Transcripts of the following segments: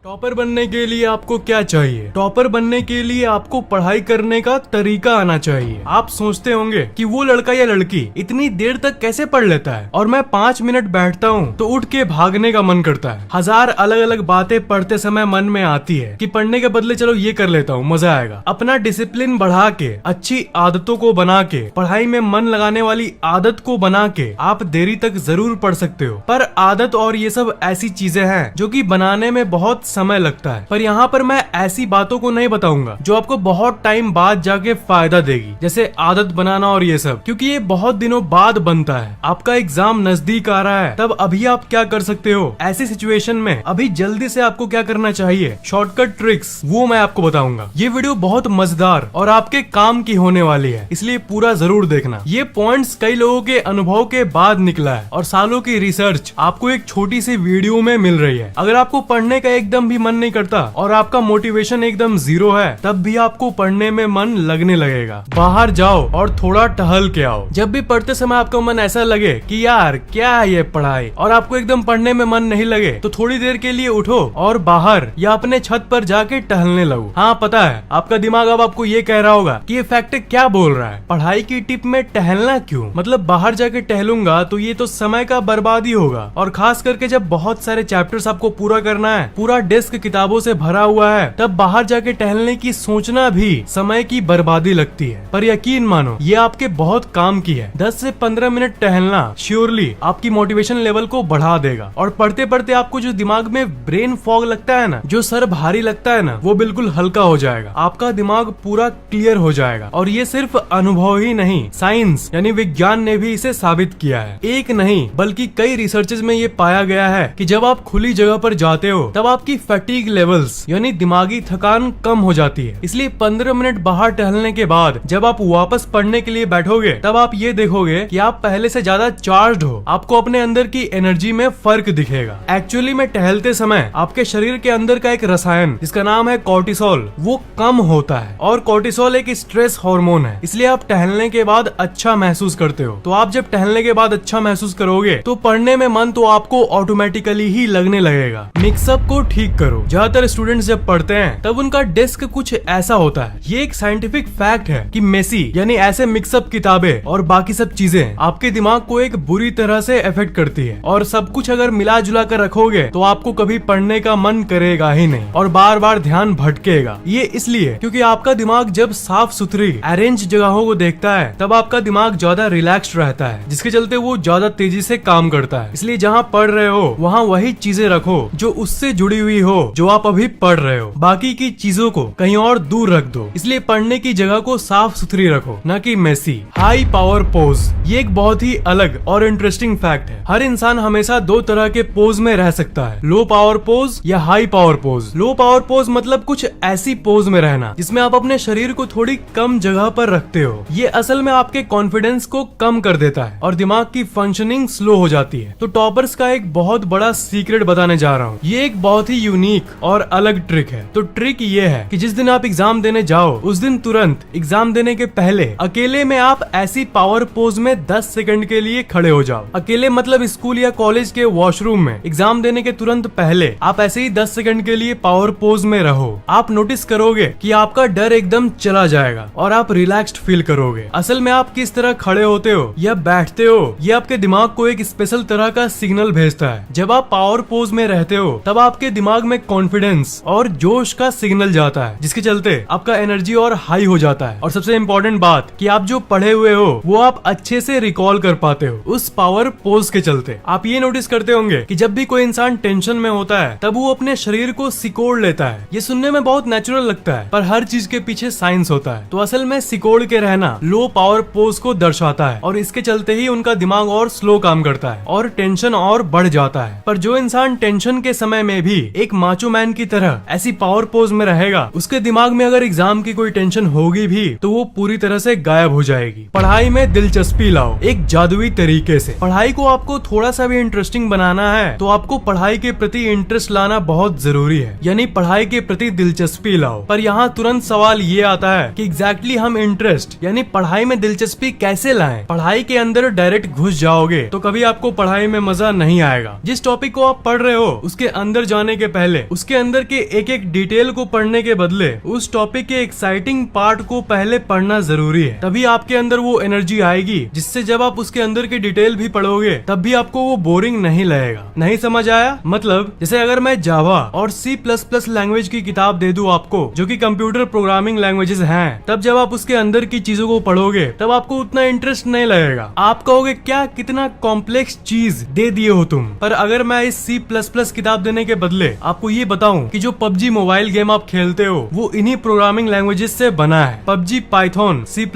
Topper बनने के लिए आपको क्या चाहिए? टॉपर बनने के लिए आपको पढ़ाई करने का तरीका आना चाहिए। आप सोचते होंगे कि वो लड़का या लड़की इतनी देर तक कैसे पढ़ लेता है और मैं 5 मिनट बैठता हूँ तो उठ के भागने का मन करता है। हजार अलग अलग बातें पढ़ते समय मन में आती है कि पढ़ने के बदले चलो ये कर लेता हूँ, मजा आएगा। अपना डिसिप्लिन बढ़ा के, अच्छी आदतों को बना के, पढ़ाई में मन लगाने वाली आदत को बना के आप देरी तक जरूर पढ़ सकते हो। पर आदत और ये सब ऐसी चीजें हैं जो कि बनाने में बहुत समय लगता है। पर यहाँ पर मैं ऐसी बातों को नहीं बताऊंगा जो आपको बहुत टाइम बाद जाके फायदा देगी, जैसे आदत बनाना और ये सब, क्योंकि ये बहुत दिनों बाद बनता है। आपका एग्जाम नजदीक आ रहा है, तब अभी आप क्या कर सकते हो ऐसी सिचुएशन में? अभी जल्दी से आपको क्या करना चाहिए, शॉर्टकट ट्रिक्स, वो मैं आपको बताऊंगा। ये वीडियो बहुत मजेदार और आपके काम की होने वाली है, इसलिए पूरा जरूर देखना। ये पॉइंट्स कई लोगों के अनुभव के बाद निकला है और सालों की रिसर्च आपको एक छोटी सी वीडियो में मिल रही है। अगर आपको पढ़ने का एकदम भी मन नहीं करता और आपका मोटिवेशन एकदम जीरो है, तब भी आपको पढ़ने में मन लगने लगेगा। बाहर जाओ और थोड़ा टहल के आओ। जब भी पढ़ते समय आपका मन ऐसा लगे कि यार क्या है ये पढ़ाई, और आपको एकदम पढ़ने में मन नहीं लगे, तो थोड़ी देर के लिए उठो और बाहर या अपने छत पर जाके टहलने लगो। हाँ पता है, आपका दिमाग अब आपको ये कह रहा होगा कि ये फैक्ट क्या बोल रहा है, पढ़ाई की टिप में टहलना क्यों, मतलब बाहर जाके टहलूंगा तो ये तो समय का बर्बादी होगा। और खास करके जब बहुत सारे चैप्टर्स आपको पूरा करना है, पूरा डेस्क किताबों से भरा हुआ है, तब बाहर जाके टहलने की सोचना भी समय की बर्बादी लगती है। पर यकीन मानो ये आपके बहुत काम की है। 10 से 15 मिनट टहलना श्योरली आपकी मोटिवेशन लेवल को बढ़ा देगा। और पढ़ते पढ़ते आपको जो दिमाग में ब्रेन फॉग लगता है ना, जो सर भारी लगता है ना, वो बिल्कुल हल्का हो जाएगा। आपका दिमाग पूरा क्लियर हो जाएगा। और ये सिर्फ अनुभव ही नहीं, साइंस यानी विज्ञान ने भी इसे साबित किया है। एक नहीं बल्कि कई रिसर्चेज में ये पाया गया है कि जब आप खुली जगह पर जाते हो तब आपकी फटीग लेवल्स यानी दिमागी थकान कम हो जाती है। इसलिए 15 मिनट बाहर टहलने के बाद जब आप वापस पढ़ने के लिए बैठोगे, तब आप ये देखोगे कि आप पहले से ज्यादा चार्ज्ड हो। आपको अपने अंदर की एनर्जी में फर्क दिखेगा। एक्चुअली में टहलते समय आपके शरीर के अंदर का एक रसायन जिसका नाम है कॉर्टिसोल, वो कम होता है। और कॉर्टिसोल एक स्ट्रेस हार्मोन है, इसलिए आप टहलने के बाद अच्छा महसूस करते हो। तो आप जब टहलने के बाद अच्छा महसूस करोगे तो पढ़ने में मन तो आपको ऑटोमेटिकली ही लगने लगेगा। मिक्सअप को ठीक करो। ज्यादातर स्टूडेंट्स जब पढ़ते हैं तब उनका डेस्क कुछ ऐसा होता है। ये एक साइंटिफिक फैक्ट है कि मेसी यानी ऐसे मिक्सअप किताबें और बाकी सब चीजें आपके दिमाग को एक बुरी तरह से इफेक्ट करती है। और सब कुछ अगर मिला जुला कर रखोगे तो आपको कभी पढ़ने का मन करेगा ही नहीं और बार बार ध्यान भटकेगा। ये इसलिए क्योंकि आपका दिमाग जब साफ सुथरी अरेंज जगहों को देखता है तब आपका दिमाग ज्यादा रिलैक्स्ड रहता है, जिसके चलते वो ज्यादा तेजी से काम करता है। इसलिए जहाँ पढ़ रहे हो वहाँ वही चीजें रखो जो उससे जुड़ी हुई हो जो आप अभी पढ़ रहे हो। बाकी की चीजों को कहीं और दूर रख दो। इसलिए पढ़ने की जगह को साफ सुथरी रखो, न कि मेसी। हाई पावर पोज, ये एक बहुत ही अलग और इंटरेस्टिंग फैक्ट है। हर इंसान हमेशा 2 तरह के पोज में रह सकता है, लो पावर पोज या high power pose. Low power pose मतलब कुछ ऐसी पोज में रहना जिसमें आप अपने शरीर को थोड़ी कम जगह पर रखते हो। ये असल में आपके कॉन्फिडेंस को कम कर देता है और दिमाग की फंक्शनिंग स्लो हो जाती है। तो टॉपर्स का एक बहुत बड़ा सीक्रेट बताने जा रहा हूँ। ये एक बहुत ही यूनिक और अलग ट्रिक है। तो ट्रिक ये है कि जिस दिन आप एग्जाम देने जाओ उस दिन तुरंत एग्जाम देने के पहले अकेले में आप ऐसी पावर पोज में 10 सेकंड के लिए खड़े हो जाओ। अकेले मतलब स्कूल या कॉलेज के वॉशरूम में एग्जाम देने के तुरंत पहले आप ऐसे ही 10 सेकंड के लिए पावर पोज में रहो। आप नोटिस करोगे कि आपका डर एकदम चला जाएगा और आप रिलैक्स्ड फील करोगे। असल में आप किस तरह खड़े होते हो या बैठते हो, ये आपके दिमाग को एक स्पेशल तरह का सिग्नल भेजता है। जब आप पावर पोज में रहते हो तब आपके दिमाग में कॉन्फिडेंस और जोश का सिग्नल जाता है, जिसके चलते आपका एनर्जी और हाई हो जाता है। और सबसे इम्पोर्टेंट बात कि आप जो पढ़े हुए हो वो आप अच्छे से रिकॉल कर पाते हो उस पावर पोज के चलते। आप ये नोटिस करते होंगे कि जब भी कोई इंसान टेंशन में होता है तब वो अपने शरीर को सिकोड़ लेता है। ये सुनने में बहुत नेचुरल लगता है, पर हर चीज के पीछे साइंस होता है। तो असल में सिकोड़ के रहना लो पावर पोज को दर्शाता है और इसके चलते ही उनका दिमाग और स्लो काम करता है और टेंशन और बढ़ जाता है। पर जो इंसान टेंशन के समय में भी एक माचो मैन की तरह ऐसी पावर पोज में रहेगा, उसके दिमाग में अगर एग्जाम की कोई टेंशन होगी भी तो वो पूरी तरह से गायब हो जाएगी। पढ़ाई में दिलचस्पी लाओ एक जादुई तरीके से। पढ़ाई को आपको थोड़ा सा भी इंटरेस्टिंग बनाना है तो आपको पढ़ाई के प्रति इंटरेस्ट लाना बहुत जरूरी है, यानी पढ़ाई के प्रति दिलचस्पी लाओ। पर यहाँ तुरंत सवाल ये आता है कि एग्जैक्टली हम इंटरेस्ट यानी पढ़ाई में दिलचस्पी कैसे लाएं? पढ़ाई के अंदर डायरेक्ट घुस जाओगे तो कभी आपको पढ़ाई में मजा नहीं आएगा। जिस टॉपिक को आप पढ़ रहे हो उसके अंदर जाने के पहले उसके अंदर के एक एक डिटेल को पढ़ने के बदले उस टॉपिक के एक्साइटिंग पार्ट को पहले पढ़ना जरूरी है। तभी आपके अंदर वो एनर्जी आएगी जिससे जब आप उसके अंदर की डिटेल भी पढ़ोगे तब भी आपको वो बोरिंग नहीं लगेगा। नहीं समझ आया? मतलब जैसे अगर मैं जावा और C++ लैंग्वेज की किताब दे दूं आपको, जो कि कंप्यूटर प्रोग्रामिंग लैंग्वेजेस हैं, तब जब आप उसके अंदर की चीजों को पढ़ोगे तब आपको उतना इंटरेस्ट नहीं लगेगा। आप कहोगे क्या कितना कॉम्प्लेक्स चीज दे दिए हो तुम। पर अगर मैं इस C++ किताब देने के बदले आपको ये बताऊं कि जो PUBG मोबाइल गेम आप खेलते हो वो इन्हीं प्रोग्रामिंग लैंग्वेजेस से बना है। PUBG पाइथन, C++,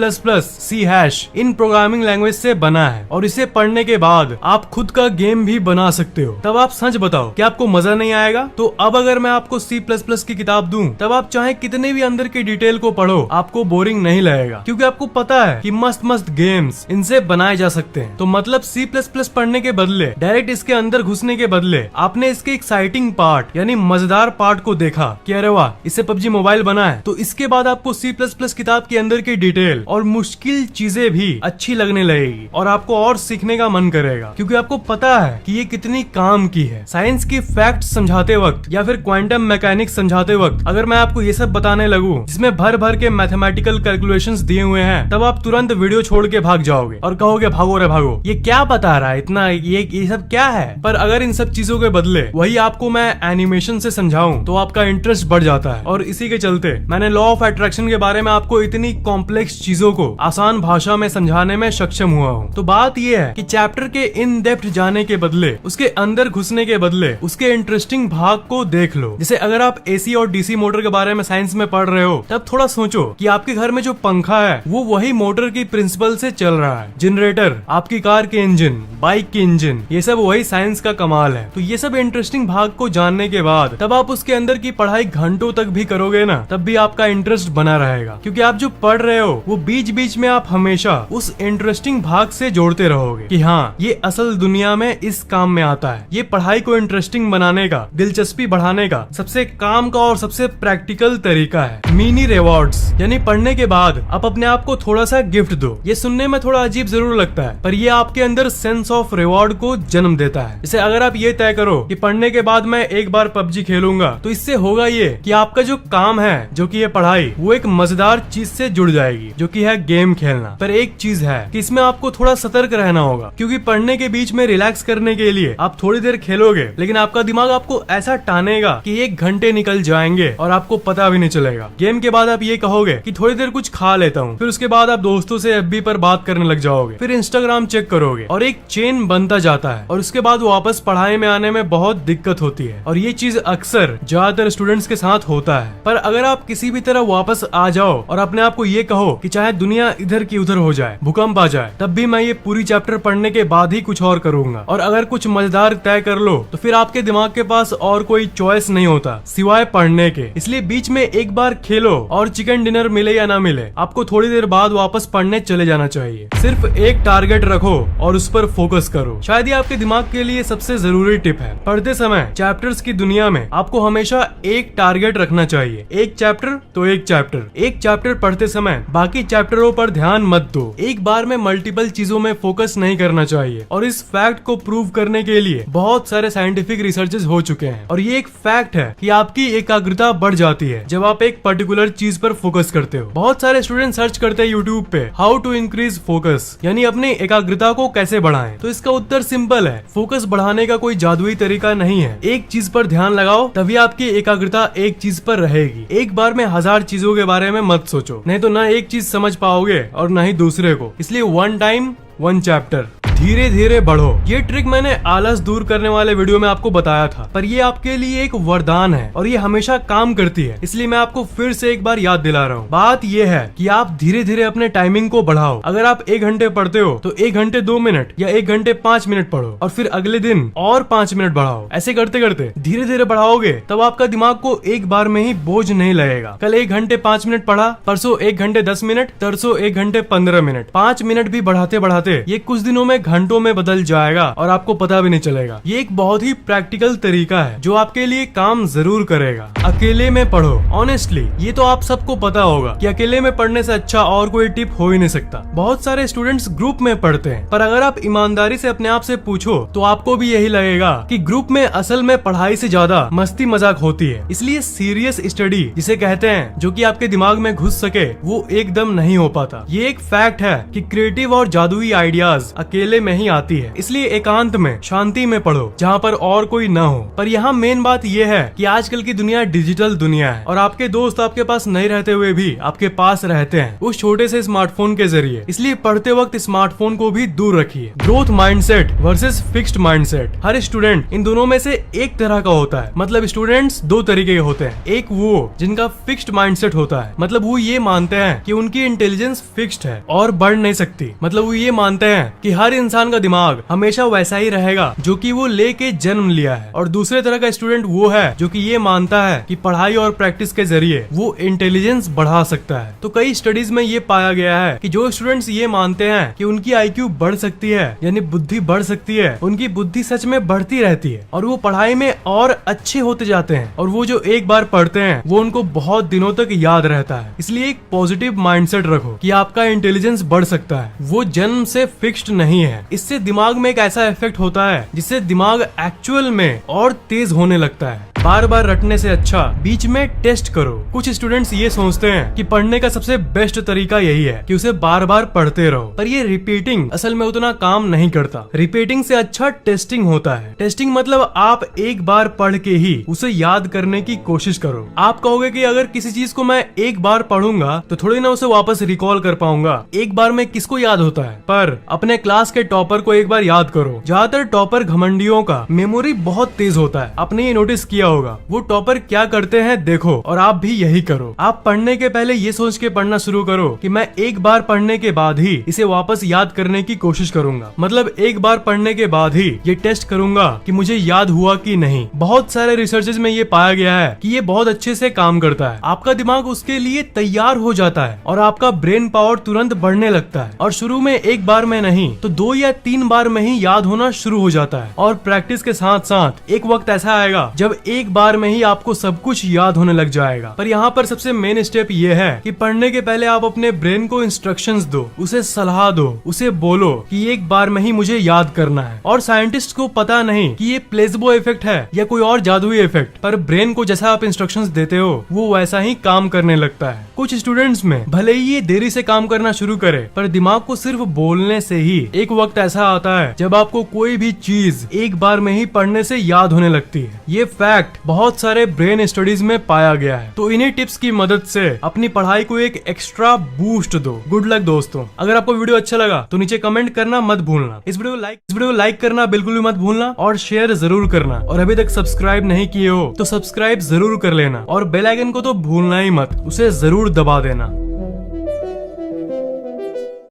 C#, इन प्रोग्रामिंग लैंग्वेज से बना है और इसे पढ़ने के बाद आप खुद का गेम भी बना सकते हो। तब आप सच बताओ कि आपको मजा नहीं आएगा? तो अब अगर मैं आपको C++ की किताब दूं तब आप चाहे कितने भी अंदर की डिटेल को पढ़ो आपको बोरिंग नहीं लगेगा, क्योंकि आपको पता है कि मस्त मस्त गेम्स इनसे बनाए जा सकते हैं। तो मतलब C++ पढ़ने के बदले, डायरेक्ट इसके अंदर घुसने के बदले आपने इसके एक्साइटिंग पार्ट यानी मजेदार पार्ट को देखा कि अरे वाह इससे PUBG मोबाइल बना है, तो इसके बाद आपको C++ किताब के अंदर की डिटेल और मुश्किल चीजें भी अच्छी लगने लगेगी और आपको और सीखने का मन करेगा, क्योंकि आपको पता है कि ये कितनी काम की है। साइंस की फैक्ट समझाते वक्त या फिर क्वांटम मैकेनिक्स समझाते वक्त अगर मैं आपको ये सब बताने लगूं जिसमें भर भर के मैथमेटिकल कैलकुलेशंस दिए हुए हैं, तब आप तुरंत वीडियो छोड़ के भाग जाओगे और कहोगे भागो रे भागो, ये क्या बता रहा है इतना, ये सब क्या है। पर अगर इन सब चीजों के बदले वही आपको मैं एनिमेशन से समझाऊं तो आपका इंटरेस्ट बढ़ जाता है। और इसी के चलते मैंने लॉ ऑफ अट्रैक्शन के बारे में आपको इतनी कॉम्प्लेक्स चीजों को आसान भाषा में समझाने में सक्षम हुआ हूँ। तो बात यह है कि चैप्टर के इन डेप्थ जाने के बदले, उसके अंदर घुसने के बदले उसके इंटरेस्टिंग भाग को देख लो। जैसे अगर आप AC और DC मोटर के बारे में साइंस में पढ़ रहे हो तब थोड़ा सोचो कि आपके घर में जो पंखा है वो वही मोटर की प्रिंसिपल से चल रहा है। जनरेटर, आपकी कार के इंजन, बाइक के इंजन, ये सब वही साइंस का कमाल है। तो ये सब इंटरेस्टिंग भाग को जानने के बाद तब आप उसके अंदर की पढ़ाई घंटों तक भी करोगे ना, तब भी आपका इंटरेस्ट बना रहेगा, क्योंकि आप जो पढ़ रहे हो वो बीच बीच में आप हमेशा उस इंटरेस्टिंग भाग से जोड़ते रहोगे कि हाँ ये असल दुनिया में इस काम में आता है। ये पढ़ाई को इंटरेस्टिंग बनाने का, दिलचस्पी बढ़ाने का सबसे काम का और सबसे प्रैक्टिकल तरीका है मिनी रिवॉर्ड्स। यानी पढ़ने के बाद आप अपने आप को थोड़ा सा गिफ्ट दो। ये सुनने में थोड़ा अजीब जरूर लगता है पर ये आपके अंदर सेंस ऑफ रिवॉर्ड को जन्म देता है। जैसे अगर आप ये तय करो कि पढ़ने के बाद मैं एक बार PUBG खेलूंगा, तो इससे होगा ये कि आपका जो काम है, जो कि ये पढ़ाई, वो एक मजेदार चीज से जुड़ जाएगी, जो कि है गेम खेलना। पर एक चीज है कि इसमें आपको थोड़ा सतर्क रहना होगा, क्योंकि पढ़ने के बीच में रिलैक्स करने के लिए आप थोड़ी देर खेलोगे, लेकिन आपका दिमाग आपको ऐसा टानेगा कि 1 घंटे निकल जाएंगे और आपको पता भी नहीं चलेगा। गेम के बाद आप ये कहोगे कि थोड़ी देर कुछ खा लेता हूँ, फिर उसके बाद आप दोस्तों से FB पर बात करने लग जाओगे, फिर Instagram चेक करोगे और एक चेन बनता जाता है और उसके बाद वापस पढ़ाई में आने में बहुत दिक्कत होती है। और ये चीज अक्सर ज्यादातर स्टूडेंट्स के साथ होता है। पर अगर आप किसी भी तरह वापस आ जाओ और अपने आप को ये कहो कि चाहे दुनिया इधर की उधर हो जाए, भूकंप आ जाए, तब भी मैं ये पूरी चैप्टर पढ़ने के बाद ही कुछ और करूंगा, और अगर कुछ मजेदार तय कर लो तो फिर आपके दिमाग के पास और कोई चॉइस नहीं होता सिवाय पढ़ने के। इसलिए बीच में एक बार खेलो और चिकन डिनर मिले या ना मिले, आपको थोड़ी देर बाद वापस पढ़ने चले जाना चाहिए। सिर्फ एक टारगेट रखो और उस पर फोकस करो। शायद ये आपके दिमाग के लिए सबसे जरूरी टिप है। पढ़ते समय चैप्टर्स की दुनिया में आपको हमेशा एक टारगेट रखना चाहिए। एक चैप्टर तो एक चैप्टर। एक चैप्टर पढ़ते समय बाकी चैप्टरों पर ध्यान मत दो। एक बार में मल्टीपल चीजों में फोकस नहीं करना चाहिए। और इस फैक्ट को प्रूव करने के लिए बहुत सारे साइंटिफिक रिसर्चेस हो चुके हैं। और ये एक फैक्ट है कि आपकी एकाग्रता बढ़ जाती है जब आप एक पर्टिकुलर चीज पर फोकस करते हो। बहुत सारे स्टूडेंट सर्च करते हैं यूट्यूब पे हाउ टू इंक्रीज फोकस, यानी अपनी एकाग्रता को कैसे बढ़ाएं। तो इसका उत्तर सिंपल है, फोकस बढ़ाने का कोई जादुई तरीका नहीं है। एक चीज पर ध्यान लगाओ तभी आपकी एकाग्रता एक चीज पर रहेगी। एक बार में 1000 चीजों के बारे में मत सोचो, नहीं तो ना एक चीज समझ पाओगे और ना ही दूसरे को। इसलिए 1 टाइम 1 चैप्टर, धीरे धीरे बढ़ो। ये ट्रिक मैंने आलस दूर करने वाले वीडियो में आपको बताया था, पर ये आपके लिए एक वरदान है और ये हमेशा काम करती है। इसलिए मैं आपको फिर से एक बार याद दिला रहा हूँ। बात ये है कि आप धीरे धीरे अपने टाइमिंग को बढ़ाओ। अगर आप 1 घंटे पढ़ते हो तो 1 घंटे 2 मिनट या 1 घंटे 5 मिनट पढ़ो और फिर अगले दिन और 5 मिनट बढ़ाओ। ऐसे करते करते धीरे धीरे बढ़ाओगे तब आपका दिमाग को एक बार में ही बोझ नहीं लगेगा। कल 1 घंटे 5 मिनट पढ़ा, परसों 1 घंटे 10 मिनट, तरसों 1 घंटे 15 मिनट, 5 मिनट भी बढ़ाते बढ़ाते ये कुछ दिनों में घंटों में बदल जाएगा और आपको पता भी नहीं चलेगा। ये एक बहुत ही प्रैक्टिकल तरीका है जो आपके लिए काम जरूर करेगा। अकेले में पढ़ो। ऑनेस्टली ये तो आप सबको पता होगा कि अकेले में पढ़ने से अच्छा और कोई टिप हो ही नहीं सकता। बहुत सारे स्टूडेंट्स ग्रुप में पढ़ते हैं, पर अगर आप ईमानदारी से अपने आप से पूछो तो आपको भी यही लगेगा कि ग्रुप में असल में पढ़ाई से ज्यादा मस्ती मजाक होती है। इसलिए सीरियस स्टडी जिसे कहते हैं, जो कि आपके दिमाग में घुस सके, वो एकदम नहीं हो पाता। ये एक फैक्ट है कि क्रिएटिव और जादुई आइडियाज अकेले में ही आती है। इसलिए एकांत में, शांति में पढ़ो, जहाँ पर और कोई न हो। पर यहाँ मेन बात ये है कि आजकल की दुनिया डिजिटल दुनिया है और आपके दोस्त आपके पास नहीं रहते हुए भी आपके पास रहते हैं उस छोटे से स्मार्टफोन के जरिए। इसलिए पढ़ते वक्त स्मार्टफोन को भी दूर रखिए। Growth mindset versus fixed mindset. Her student in दोनों में से एक तरह का होता है। मतलब स्टूडेंट्स दो तरीके के होते हैं। एक वो जिनका फिक्स्ड माइंडसेट होता है, मतलब वो ये मानते हैं कि उनकी इंटेलिजेंस फिक्स्ड है और बढ़ नहीं सकती। मतलब वो ये मानते हैं कि हर इंसान का दिमाग हमेशा वैसा ही रहेगा जो कि वो लेके जन्म लिया है। और दूसरे तरह का स्टूडेंट वो है जो कि ये मानता है कि पढ़ाई और प्रैक्टिस के जरिए वो इंटेलिजेंस बढ़ा सकता है। तो कई स्टडीज में ये पाया गया है कि जो स्टूडेंट्स ये मानते हैं कि उनकी IQ बढ़ सकती है, यानी बुद्धि बढ़ सकती है, उनकी बुद्धि सच में बढ़ती रहती है और वो पढ़ाई में और अच्छे होते जाते हैं। और वो जो एक बार पढ़ते हैं वो उनको बहुत दिनों तक याद रहता है। इसलिए एक पॉजिटिव माइंडसेट रखो कि आपका इंटेलिजेंस बढ़ सकता है, वो जन्म से फिक्स्ड नहीं है। इससे दिमाग में एक ऐसा इफेक्ट होता है जिससे दिमाग एक्चुअल में और तेज होने लगता है। बार बार रटने से अच्छा बीच में टेस्ट करो। कुछ स्टूडेंट्स ये सोचते हैं कि पढ़ने का सबसे बेस्ट तरीका यही है कि उसे बार बार पढ़ते रहो, पर ये रिपीटिंग असल में उतना काम नहीं करता। रिपीटिंग से अच्छा टेस्टिंग होता है। टेस्टिंग मतलब आप एक बार पढ़ के ही उसे याद करने की कोशिश करो। आप कहोगे कि अगर किसी चीज को मैं एक बार पढ़ूंगा तो थोड़ी ना उसे वापस रिकॉल कर पाऊंगा। एक बार में किसको याद होता है? पर अपने क्लास के टॉपर को एक बार याद करो। ज्यादातर टॉपर घमंडियों का मेमोरी बहुत तेज होता है। आपने ये नोटिस किया होगा। वो टॉपर क्या करते हैं देखो, और आप भी यही करो। आप पढ़ने के पहले ये सोच के पढ़ना शुरू करो कि मैं एक बार पढ़ने के बाद ही इसे वापस याद करने की कोशिश करूंगा। मतलब एक बार पढ़ने के बाद ही ये टेस्ट करूंगा कि मुझे याद हुआ कि नहीं। बहुत सारे रिसर्चेज में ये पाया गया है कि ये बहुत अच्छे से काम करता है। आपका दिमाग उसके लिए तैयार हो जाता है और आपका ब्रेन पावर तुरंत बढ़ने लगता है। और शुरू में एक बार में नहीं तो 2 या 3 बार में ही याद होना शुरू हो जाता है। और प्रैक्टिस के साथ साथ एक वक्त ऐसा आएगा जब एक बार में ही आपको सब कुछ याद होने लग जाएगा। पर यहाँ पर सबसे मेन स्टेप ये है कि पढ़ने के पहले आप अपने ब्रेन को इंस्ट्रक्शंस दो, उसे सलाह दो, उसे बोलो कि एक बार में ही मुझे याद करना है। और साइंटिस्ट को पता नहीं कि ये प्लेसबो इफेक्ट है या कोई और जादुई इफेक्ट, पर ब्रेन को जैसा आप इंस्ट्रक्शंस देते हो वो वैसा ही काम करने लगता है। कुछ स्टूडेंट्स में भले ही ये देरी से काम करना शुरू करे, पर दिमाग को सिर्फ बोलने से ही एक वक्त ऐसा आता है जब आपको कोई भी चीज एक बार में ही पढ़ने से याद होने लगती है। ये फैक्ट बहुत सारे ब्रेन स्टडीज में पाया गया है। तो इन्हीं टिप्स की मदद से अपनी पढ़ाई को एक एक्स्ट्रा बूस्ट दो। गुड लक दोस्तों। अगर आपको वीडियो अच्छा लगा तो नीचे कमेंट करना मत भूलना। इस वीडियो लाइक करना बिल्कुल भी मत भूलना और शेयर जरूर करना। और अभी तक सब्सक्राइब नहीं किए हो तो सब्सक्राइब जरूर कर लेना और बेल आइकन को तो भूलना ही मत, उसे जरूर दबा देना।